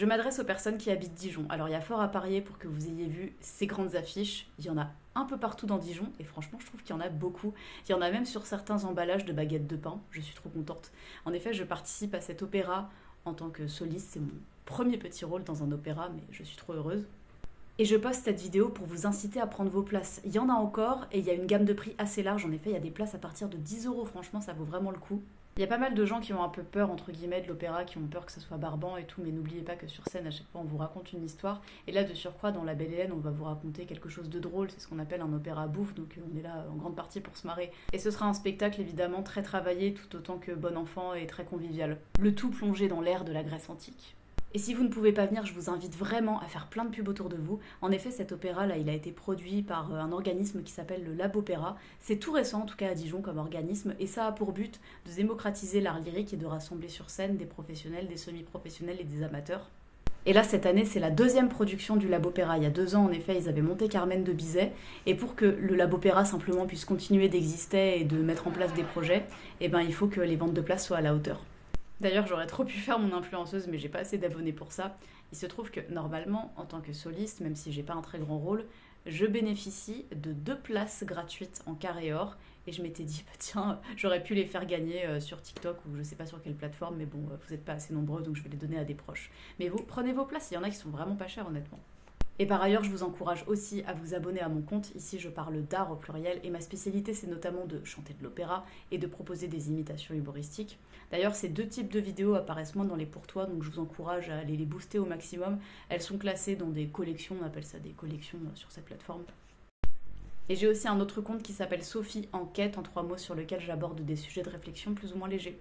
Je m'adresse aux personnes qui habitent Dijon. Alors il y a fort à parier pour que vous ayez vu ces grandes affiches. Il y en a un peu partout dans Dijon et franchement je trouve qu'il y en a beaucoup. Il y en a même sur certains emballages de baguettes de pain. Je suis trop contente. En effet, je participe à cet opéra en tant que soliste. C'est mon premier petit rôle dans un opéra, mais je suis trop heureuse. Et je poste cette vidéo pour vous inciter à prendre vos places. Il y en a encore et il y a une gamme de prix assez large. En effet, il y a des places à partir de 10 €. Franchement, ça vaut vraiment le coup. Il y a pas mal de gens qui ont un peu peur, entre guillemets, de l'opéra, qui ont peur que ça soit barbant et tout, mais n'oubliez pas que sur scène, à chaque fois, on vous raconte une histoire. Et là, de surcroît, dans La Belle Hélène, on va vous raconter quelque chose de drôle, c'est ce qu'on appelle un opéra bouffe, donc on est là en grande partie pour se marrer. Et ce sera un spectacle, évidemment, très travaillé, tout autant que bon enfant et très convivial. Le tout plongé dans l'ère de la Grèce antique. Et si vous ne pouvez pas venir, je vous invite vraiment à faire plein de pubs autour de vous. En effet, cet opéra-là, il a été produit par un organisme qui s'appelle le Lab Opéra. C'est tout récent, en tout cas à Dijon, comme organisme, et ça a pour but de démocratiser l'art lyrique et de rassembler sur scène des professionnels, des semi-professionnels et des amateurs. Et là, cette année, c'est la deuxième production du Lab Opéra. Il y a 2 ans, en effet, ils avaient monté Carmen de Bizet. Et pour que le Lab Opéra simplement puisse continuer d'exister et de mettre en place des projets, eh ben, il faut que les ventes de places soient à la hauteur. D'ailleurs, j'aurais trop pu faire mon influenceuse, mais j'ai pas assez d'abonnés pour ça. Il se trouve que normalement, en tant que soliste, même si j'ai pas un très grand rôle, je bénéficie de 2 places gratuites en carré or. Et je m'étais dit, bah tiens, j'aurais pu les faire gagner sur TikTok ou je sais pas sur quelle plateforme, mais bon, vous n'êtes pas assez nombreux, donc je vais les donner à des proches. Mais vous, prenez vos places, il y en a qui sont vraiment pas chères, honnêtement. Et par ailleurs, je vous encourage aussi à vous abonner à mon compte. Ici, je parle d'art au pluriel et ma spécialité, c'est notamment de chanter de l'opéra et de proposer des imitations humoristiques. D'ailleurs, ces 2 types de vidéos apparaissent moins dans les pour toi, donc je vous encourage à aller les booster au maximum. Elles sont classées dans des collections, on appelle ça des collections sur cette plateforme. Et j'ai aussi un autre compte qui s'appelle Sophie Enquête en 3 mots sur lequel j'aborde des sujets de réflexion plus ou moins légers.